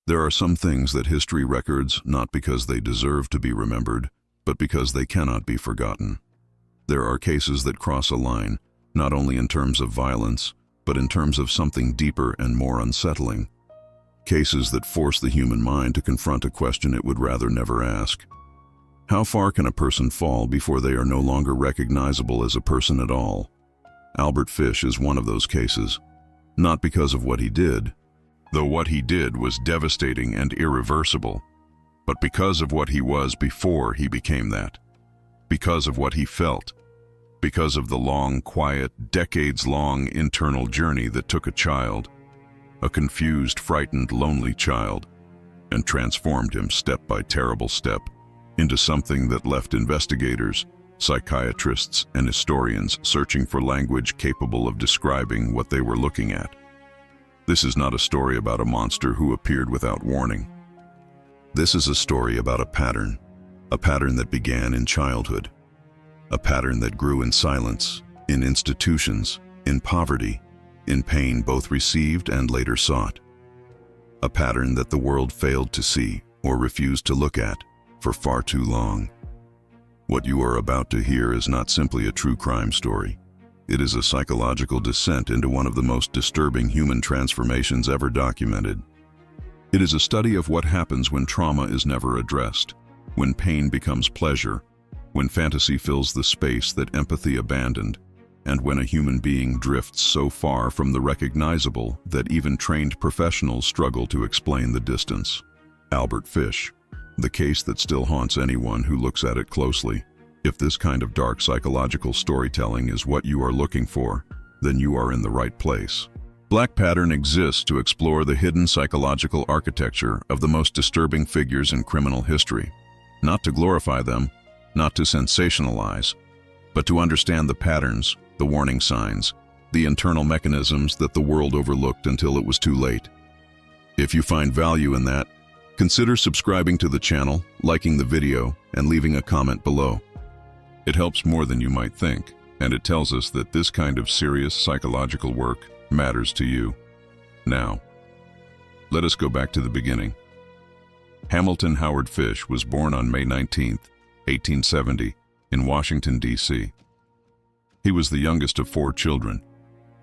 There are some things that history records not because they deserve to be remembered, but because they cannot be forgotten. There are cases that cross a line, not only in terms of violence, but in terms of something deeper and more unsettling. Cases that force the human mind to confront a question it would rather never ask. How far can a person fall before they are no longer recognizable as a person at all? Albert Fish is one of those cases. Not because of what he did, though what he did was devastating and irreversible, but because of what he was before he became that. Because of what he felt. Because of the long, quiet, decades-long internal journey that took a child, a confused, frightened, lonely child, and transformed him step by terrible step into something that left investigators, psychiatrists, and historians searching for language capable of describing what they were looking at. This is not a story about a monster who appeared without warning. This is a story about a pattern that began in childhood, a pattern that grew in silence, in institutions, in poverty, in pain both received and later sought. A pattern that the world failed to see or refused to look at for far too long. What you are about to hear is not simply a true crime story. It is a psychological descent into one of the most disturbing human transformations ever documented. It is a study of what happens when trauma is never addressed, when pain becomes pleasure, when fantasy fills the space that empathy abandoned, and when a human being drifts so far from the recognizable that even trained professionals struggle to explain the distance. Albert Fish, the case that still haunts anyone who looks at it closely. If this kind of dark psychological storytelling is what you are looking for, then you are in the right place. Black Pattern exists to explore the hidden psychological architecture of the most disturbing figures in criminal history. Not to glorify them, not to sensationalize, but to understand the patterns, the warning signs, the internal mechanisms that the world overlooked until it was too late. If you find value in that, consider subscribing to the channel, liking the video, and leaving a comment below. It helps more than you might think, and it tells us that this kind of serious psychological work matters to you. Now, let us go back to the beginning. Hamilton Howard Fish was born on May 19, 1870, in Washington, D.C. He was the youngest of 4 children.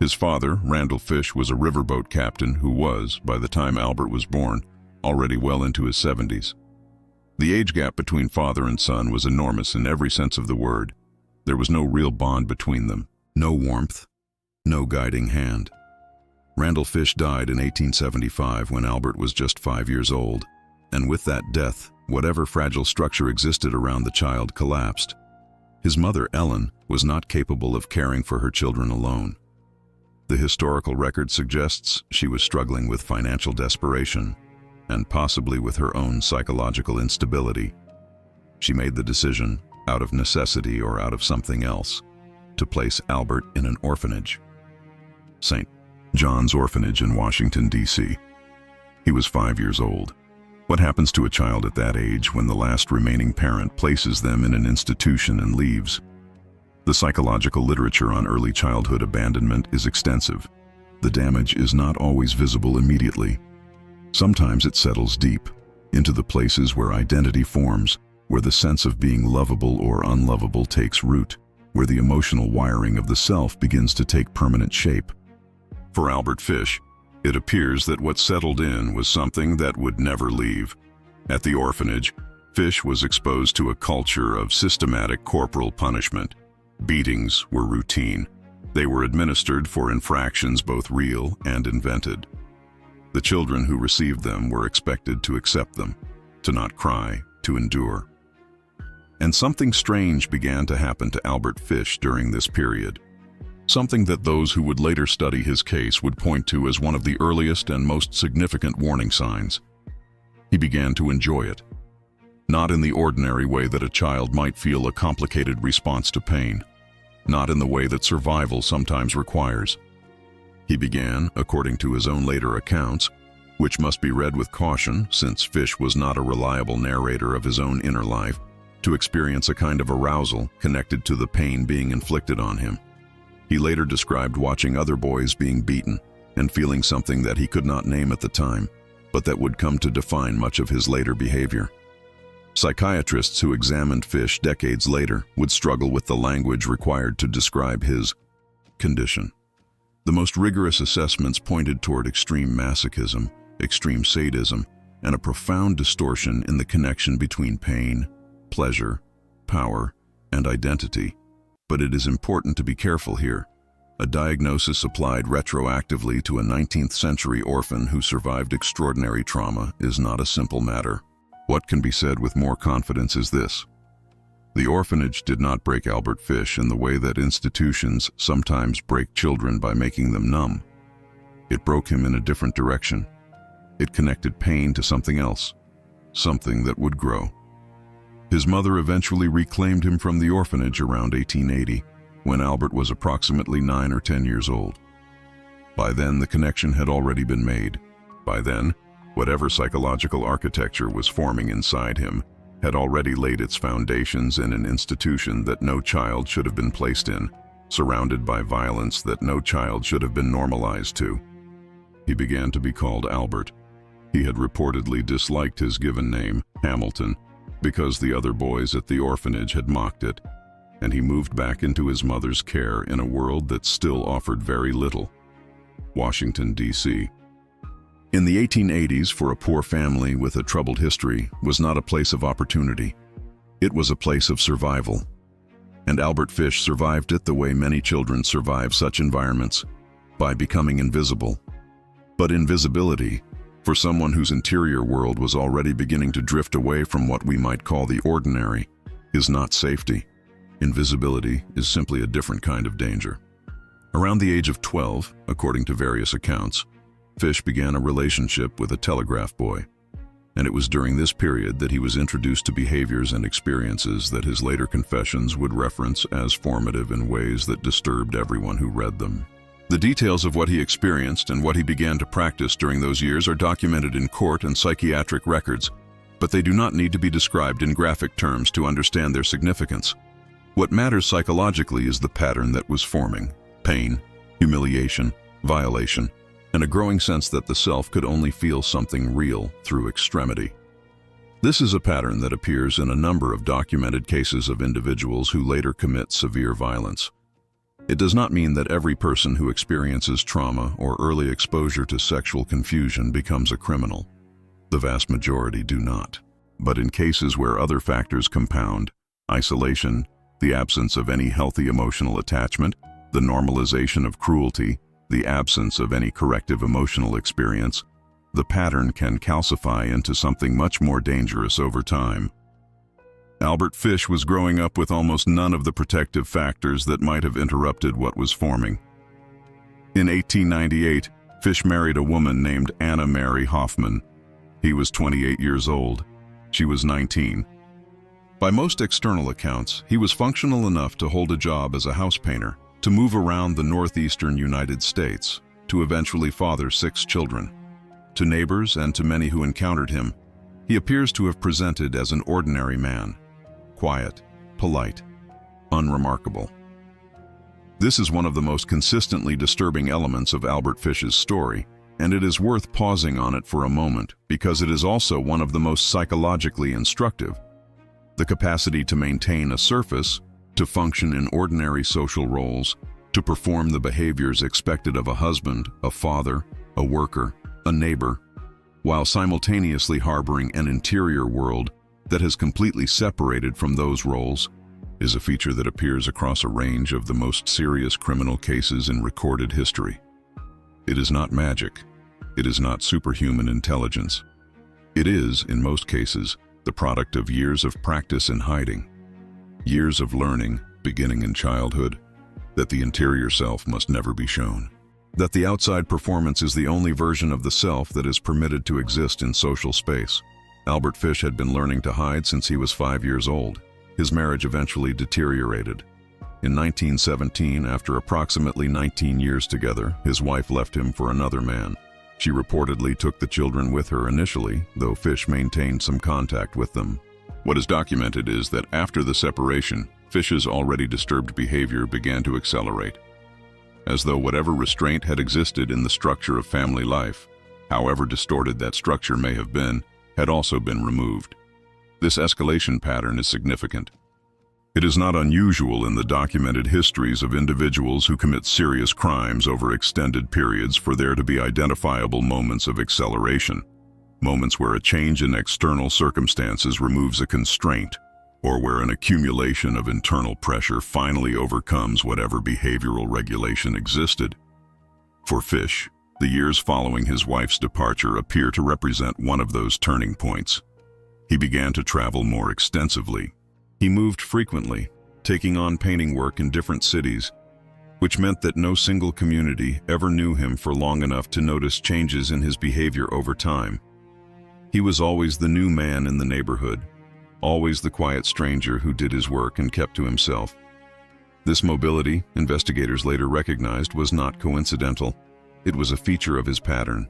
His father, Randall Fish, was a riverboat captain who was, by the time Albert was born, already well into his 70s. The age gap between father and son was enormous in every sense of the word. There was no real bond between them, no warmth, no guiding hand. Randall Fish died in 1875 when Albert was just 5 years old, and with that death, whatever fragile structure existed around the child collapsed. His mother, Ellen, was not capable of caring for her children alone. The historical record suggests she was struggling with financial desperation, and possibly with her own psychological instability. She made the decision, out of necessity or out of something else, to place Albert in an orphanage. St. John's Orphanage in Washington, D.C. He was 5 years old. What happens to a child at that age when the last remaining parent places them in an institution and leaves? The psychological literature on early childhood abandonment is extensive. The damage is not always visible immediately. Sometimes it settles deep, into the places where identity forms, where the sense of being lovable or unlovable takes root, where the emotional wiring of the self begins to take permanent shape. For Albert Fish, it appears that what settled in was something that would never leave. At the orphanage, Fish was exposed to a culture of systematic corporal punishment. Beatings were routine. They were administered for infractions both real and invented. The children who received them were expected to accept them, to not cry, to endure. And something strange began to happen to Albert Fish during this period. Something that those who would later study his case would point to as one of the earliest and most significant warning signs. He began to enjoy it. Not in the ordinary way that a child might feel a complicated response to pain. Not in the way that survival sometimes requires. He began, according to his own later accounts, which must be read with caution since Fish was not a reliable narrator of his own inner life, to experience a kind of arousal connected to the pain being inflicted on him. He later described watching other boys being beaten and feeling something that he could not name at the time. but that would come to define much of his later behavior. Psychiatrists who examined Fish decades later would struggle with the language required to describe his condition. The most rigorous assessments pointed toward extreme masochism, extreme sadism, and a profound distortion in the connection between pain, pleasure, power, and identity. But it is important to be careful here. A diagnosis applied retroactively to a 19th century orphan who survived extraordinary trauma is not a simple matter. What can be said with more confidence is this: the orphanage did not break Albert Fish in the way that institutions sometimes break children by making them numb. It broke him in a different direction. It connected pain to something else, something that would grow. His mother eventually reclaimed him from the orphanage around 1880, when Albert was approximately 9 or 10 years old. By then, the connection had already been made. By then, whatever psychological architecture was forming inside him had already laid its foundations in an institution that no child should have been placed in, surrounded by violence that no child should have been normalized to. He began to be called Albert. He had reportedly disliked his given name, Hamilton, because the other boys at the orphanage had mocked it, and he moved back into his mother's care in a world that still offered very little. Washington, D.C. In the 1880s, for a poor family with a troubled history, was not a place of opportunity. It was a place of survival. And Albert Fish survived it the way many children survive such environments, by becoming invisible. But invisibility, for someone whose interior world was already beginning to drift away from what we might call the ordinary, is not safety. Invisibility is simply a different kind of danger. Around the age of 12, according to various accounts, Fish began a relationship with a telegraph boy, and it was during this period that he was introduced to behaviors and experiences that his later confessions would reference as formative in ways that disturbed everyone who read them. The details of what he experienced and what he began to practice during those years are documented in court and psychiatric records, but they do not need to be described in graphic terms to understand their significance. What matters psychologically is the pattern that was forming: pain, humiliation, violation, and a growing sense that the self could only feel something real through extremity. This is a pattern that appears in a number of documented cases of individuals who later commit severe violence. It does not mean that every person who experiences trauma or early exposure to sexual confusion becomes a criminal. The vast majority do not. But in cases where other factors compound, isolation, the absence of any healthy emotional attachment, the normalization of cruelty, the absence of any corrective emotional experience, the pattern can calcify into something much more dangerous over time. Albert Fish was growing up with almost none of the protective factors that might have interrupted what was forming. In 1898, Fish married a woman named Anna Mary Hoffman. He was 28 years old. She was 19. By most external accounts, he was functional enough to hold a job as a house painter, to move around the northeastern United States, to eventually father 6 children. To neighbors and to many who encountered him, he appears to have presented as an ordinary man, quiet, polite, unremarkable. This is one of the most consistently disturbing elements of Albert Fish's story, and it is worth pausing on it for a moment because it is also one of the most psychologically instructive. The capacity to maintain a surface, to function in ordinary social roles, to perform the behaviors expected of a husband, a father, a worker, a neighbor, while simultaneously harboring an interior world that has completely separated from those roles, is a feature that appears across a range of the most serious criminal cases in recorded history. It is not magic. It is not superhuman intelligence. It is, in most cases, the product of years of practice in hiding. Years of learning, beginning in childhood, that the interior self must never be shown. That the outside performance is the only version of the self that is permitted to exist in social space. Albert Fish had been learning to hide since he was 5 years old. His marriage eventually deteriorated. In 1917, after approximately 19 years together, his wife left him for another man. She reportedly took the children with her initially, though Fish maintained some contact with them. What is documented is that after the separation, Fish's already disturbed behavior began to accelerate. As though whatever restraint had existed in the structure of family life however distorted that structure may have been, had also been removed. This escalation pattern is significant. It is not unusual in the documented histories of individuals who commit serious crimes over extended periods for there to be identifiable moments of acceleration, moments where a change in external circumstances removes a constraint, or where an accumulation of internal pressure finally overcomes whatever behavioral regulation existed. For Fish, the years following his wife's departure appear to represent one of those turning points. He began to travel more extensively. He moved frequently, taking on painting work in different cities, which meant that no single community ever knew him for long enough to notice changes in his behavior over time. He was always the new man in the neighborhood, always the quiet stranger who did his work and kept to himself. This mobility, investigators later recognized, was not coincidental. It was a feature of his pattern,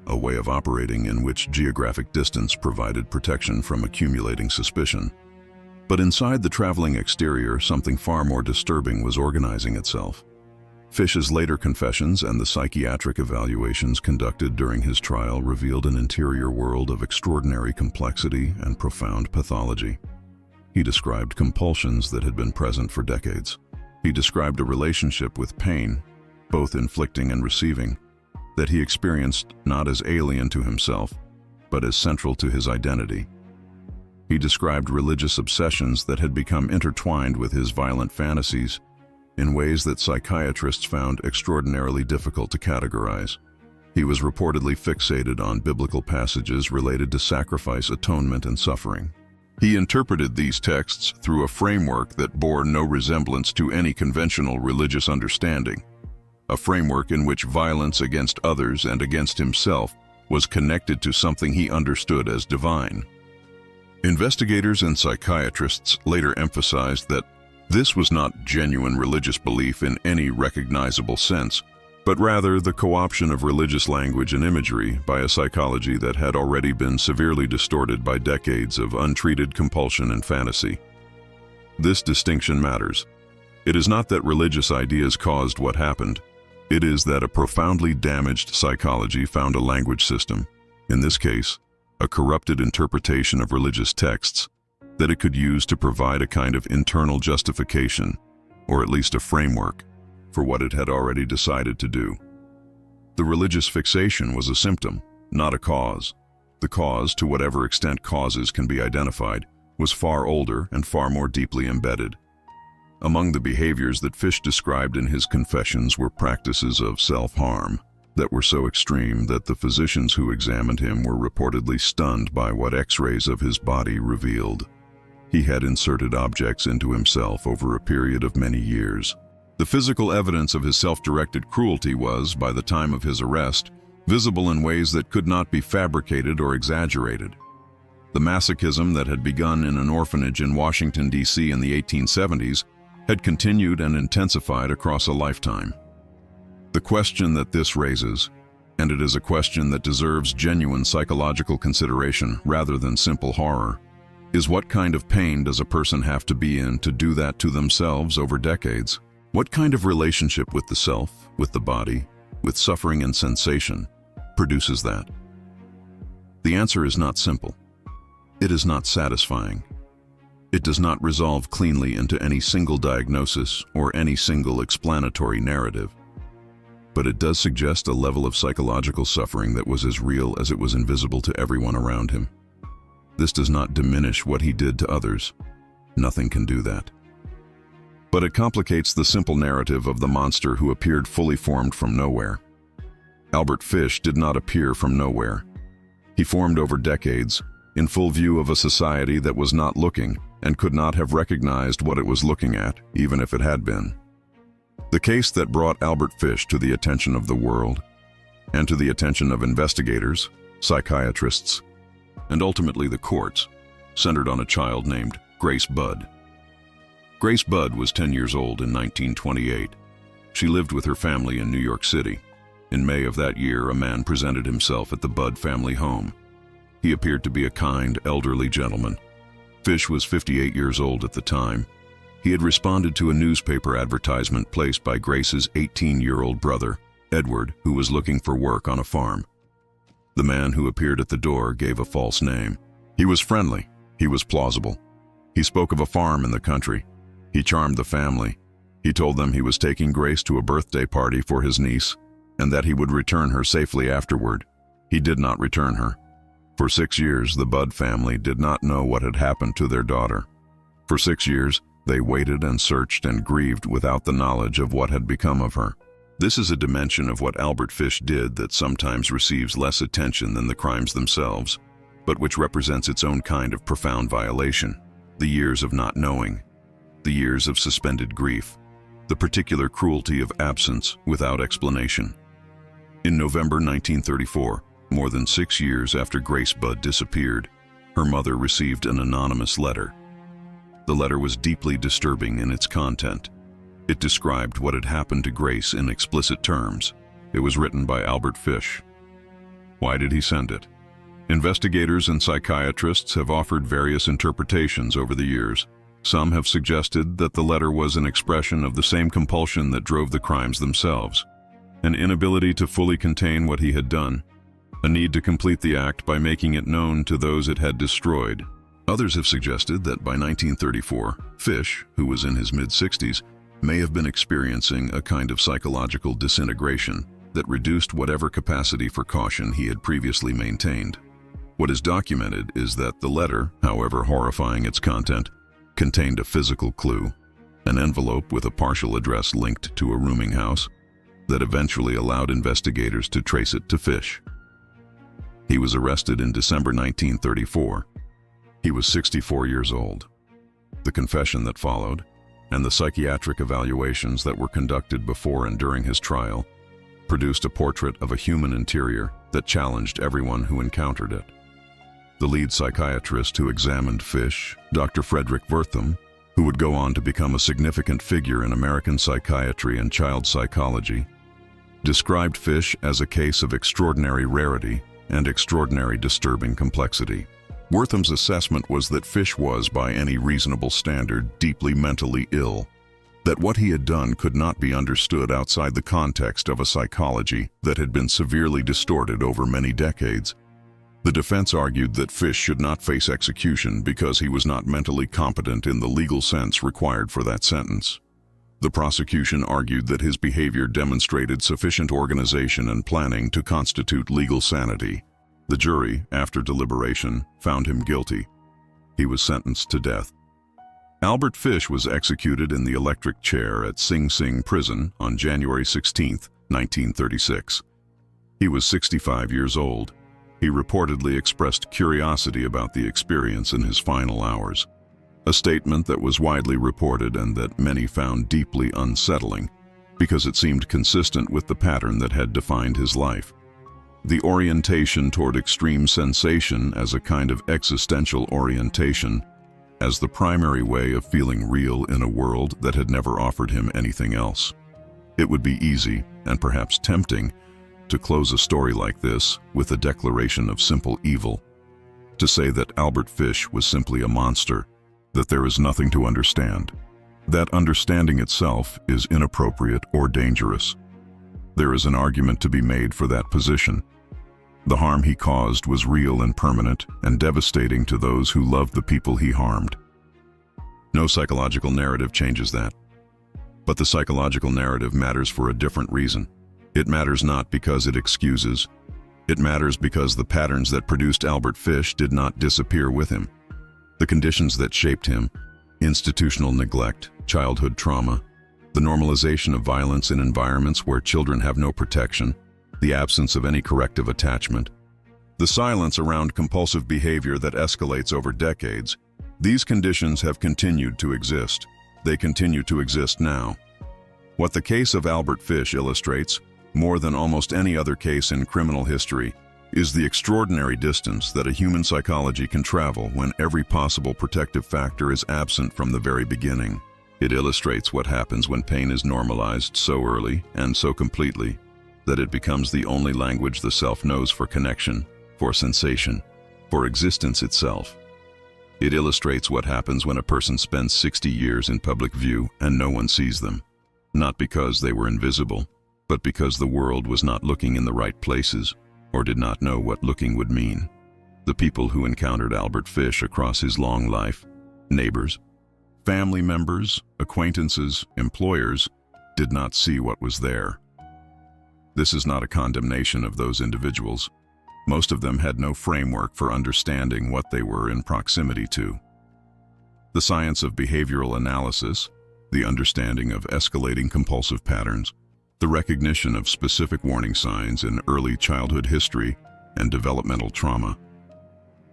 a way of operating in which geographic distance provided protection from accumulating suspicion. But inside the traveling exterior, something far more disturbing was organizing itself. Fish's later confessions and the psychiatric evaluations conducted during his trial revealed an interior world of extraordinary complexity and profound pathology. He described compulsions that had been present for decades. He described a relationship with pain, both inflicting and receiving, that he experienced not as alien to himself, but as central to his identity. He described religious obsessions that had become intertwined with his violent fantasies in ways that psychiatrists found extraordinarily difficult to categorize. He was reportedly fixated on biblical passages related to sacrifice, atonement, and suffering. He interpreted these texts through a framework that bore no resemblance to any conventional religious understanding, a framework in which violence against others and against himself was connected to something he understood as divine. Investigators and psychiatrists later emphasized that this was not genuine religious belief in any recognizable sense, but rather the co-option of religious language and imagery by a psychology that had already been severely distorted by decades of untreated compulsion and fantasy. This distinction matters. It is not that religious ideas caused what happened. It is that a profoundly damaged psychology found a language system, in this case, a corrupted interpretation of religious texts, that it could use to provide a kind of internal justification, or at least a framework, for what it had already decided to do. The religious fixation was a symptom, not a cause. The cause, to whatever extent causes can be identified, was far older and far more deeply embedded. Among the behaviors that Fish described in his confessions were practices of self-harm that were so extreme that the physicians who examined him were reportedly stunned by what X-rays of his body revealed. He had inserted objects into himself over a period of many years. The physical evidence of his self-directed cruelty was, by the time of his arrest, visible in ways that could not be fabricated or exaggerated. The masochism that had begun in an orphanage in Washington, D.C. in the 1870s had continued and intensified across a lifetime. The question that this raises, and it is a question that deserves genuine psychological consideration rather than simple horror, is what kind of pain does a person have to be in to do that to themselves over decades? What kind of relationship with the self, with the body, with suffering and sensation, produces that? The answer is not simple. It is not satisfying. It does not resolve cleanly into any single diagnosis or any single explanatory narrative. But it does suggest a level of psychological suffering that was as real as it was invisible to everyone around him. This does not diminish what he did to others. Nothing can do that. But it complicates the simple narrative of the monster who appeared fully formed from nowhere. Albert Fish did not appear from nowhere. He formed over decades, in full view of a society that was not looking and could not have recognized what it was looking at, even if it had been. The case that brought Albert Fish to the attention of the world, and to the attention of investigators, psychiatrists, and ultimately the courts, centered on a child named Grace Budd. Grace Budd was 10 years old in 1928. She lived with her family in New York City. In May of that year, a man presented himself at the Budd family home. He appeared to be a kind, elderly gentleman. Fish was 58 years old at the time. He had responded to a newspaper advertisement placed by Grace's 18-year-old brother, Edward, who was looking for work on a farm. The man who appeared at the door gave a false name. He was friendly. He was plausible. He spoke of a farm in the country. He charmed the family. He told them he was taking Grace to a birthday party for his niece and that he would return her safely afterward. He did not return her. For 6 years, the Budd family did not know what had happened to their daughter. For 6 years, they waited and searched and grieved without the knowledge of what had become of her. This is a dimension of what Albert Fish did that sometimes receives less attention than the crimes themselves, but which represents its own kind of profound violation. The years of not knowing, the years of suspended grief, the particular cruelty of absence without explanation. In November 1934, more than 6 years after Grace Budd disappeared, her mother received an anonymous letter. The letter was deeply disturbing in its content. It described what had happened to Grace in explicit terms. It was written by Albert Fish. Why did he send it? Investigators and psychiatrists have offered various interpretations over the years. Some have suggested that the letter was an expression of the same compulsion that drove the crimes themselves, an inability to fully contain what he had done, a need to complete the act by making it known to those it had destroyed. Others have suggested that by 1934, Fish, who was in his mid-60s, may have been experiencing a kind of psychological disintegration that reduced whatever capacity for caution he had previously maintained. What is documented is that the letter, however horrifying its content, contained a physical clue, an envelope with a partial address linked to a rooming house that eventually allowed investigators to trace it to Fish. He was arrested in December 1934. He was 64 years old. The confession that followed, and the psychiatric evaluations that were conducted before and during his trial, produced a portrait of a human interior that challenged everyone who encountered it. The lead psychiatrist who examined Fish, Dr. Frederick Wertham, who would go on to become a significant figure in American psychiatry and child psychology, described Fish as a case of extraordinary rarity and extraordinary disturbing complexity. Wertham's assessment was that Fish was, by any reasonable standard, deeply mentally ill, that what he had done could not be understood outside the context of a psychology that had been severely distorted over many decades. The defense argued that Fish should not face execution because he was not mentally competent in the legal sense required for that sentence. The prosecution argued that his behavior demonstrated sufficient organization and planning to constitute legal sanity. The jury, after deliberation, found him guilty. He was sentenced to death. Albert Fish was executed in the electric chair at Sing Sing Prison on January 16, 1936. He was 65 years old. He reportedly expressed curiosity about the experience in his final hours, a statement that was widely reported and that many found deeply unsettling because it seemed consistent with the pattern that had defined his life. The orientation toward extreme sensation as a kind of existential orientation, as the primary way of feeling real in a world that had never offered him anything else. It would be easy, and perhaps tempting, to close a story like this with a declaration of simple evil, to say that Albert Fish was simply a monster, that there is nothing to understand, that understanding itself is inappropriate or dangerous. There is an argument to be made for that position. The harm he caused was real and permanent and devastating to those who loved the people he harmed. No psychological narrative changes that. But the psychological narrative matters for a different reason. It matters not because it excuses. It matters because the patterns that produced Albert Fish did not disappear with him. The conditions that shaped him, institutional neglect, childhood trauma, the normalization of violence in environments where children have no protection, the absence of any corrective attachment, the silence around compulsive behavior that escalates over decades, these conditions have continued to exist. They continue to exist now. What the case of Albert Fish illustrates, more than almost any other case in criminal history, is the extraordinary distance that a human psychology can travel when every possible protective factor is absent from the very beginning. It illustrates what happens when pain is normalized so early and so completely that it becomes the only language the self knows for connection, for sensation, for existence itself. It illustrates what happens when a person spends 60 years in public view and no one sees them, not because they were invisible, but because the world was not looking in the right places. or did not know what looking would mean. The people who encountered Albert Fish across his long life, neighbors, family members, acquaintances, employers, did not see what was there. This is not a condemnation of those individuals. Most of them had no framework for understanding what they were in proximity to. The science of behavioral analysis, the understanding of escalating compulsive patterns, the recognition of specific warning signs in early childhood history and developmental trauma.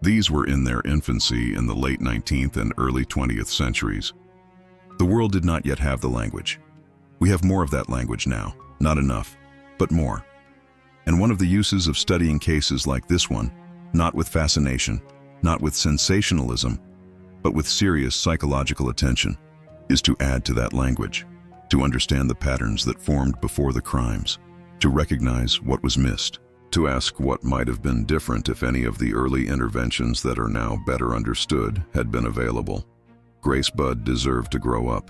These were in their infancy in the late 19th and early 20th centuries. The world did not yet have the language. We have more of that language now, not enough, but more. And one of the uses of studying cases like this one, not with fascination, not with sensationalism, but with serious psychological attention, is to add to that language, to understand the patterns that formed before the crimes, to recognize what was missed, to ask what might have been different if any of the early interventions that are now better understood had been available. Grace Budd deserved to grow up.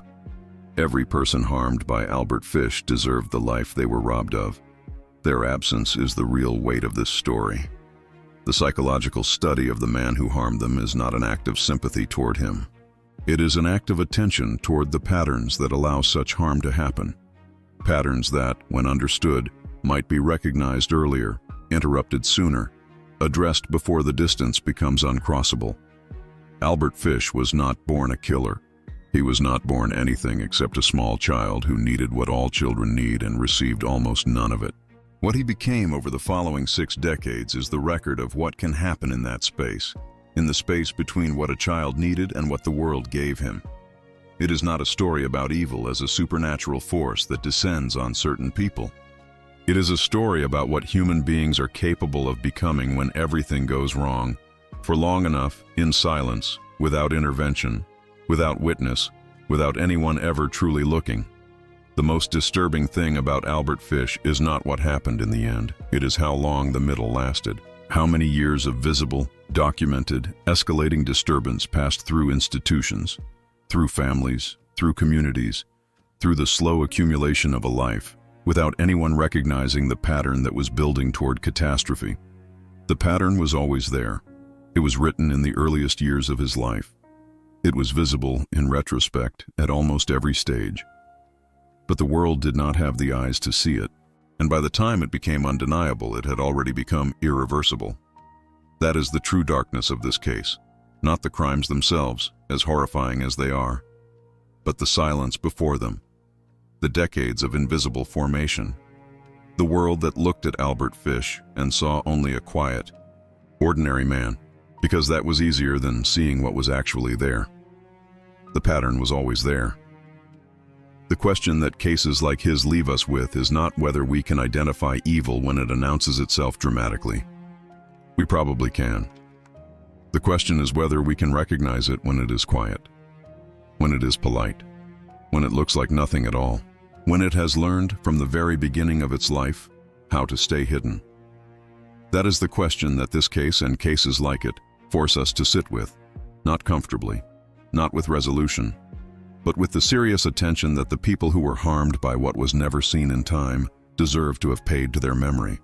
Every person harmed by Albert Fish deserved the life they were robbed of. Their absence is the real weight of this story. The psychological study of the man who harmed them is not an act of sympathy toward him. It is an act of attention toward the patterns that allow such harm to happen. Patterns that, when understood, might be recognized earlier, interrupted sooner, addressed before the distance becomes uncrossable. Albert Fish was not born a killer. He was not born anything except a small child who needed what all children need and received almost none of it. What he became over the following 6 decades is the record of what can happen in that space, in the space between what a child needed and what the world gave him. It is not a story about evil as a supernatural force that descends on certain people. It is a story about what human beings are capable of becoming when everything goes wrong, for long enough, in silence, without intervention, without witness, without anyone ever truly looking. The most disturbing thing about Albert Fish is not what happened in the end. It is how long the middle lasted. How many years of visible, documented, escalating disturbance passed through institutions, through families, through communities, through the slow accumulation of a life, without anyone recognizing the pattern that was building toward catastrophe. The pattern was always there. It was written in the earliest years of his life. It was visible, in retrospect, at almost every stage. But the world did not have the eyes to see it, and by the time it became undeniable, it had already become irreversible. That is the true darkness of this case, not the crimes themselves, as horrifying as they are, but the silence before them, the decades of invisible formation, the world that looked at Albert Fish and saw only a quiet, ordinary man, because that was easier than seeing what was actually there. The pattern was always there. The question that cases like his leave us with is not whether we can identify evil when it announces itself dramatically. We probably can. The question is whether we can recognize it when it is quiet, when it is polite, when it looks like nothing at all, when it has learned from the very beginning of its life how to stay hidden. That is the question that this case and cases like it force us to sit with, not comfortably, not with resolution, but with the serious attention that the people who were harmed by what was never seen in time deserve to have paid to their memory.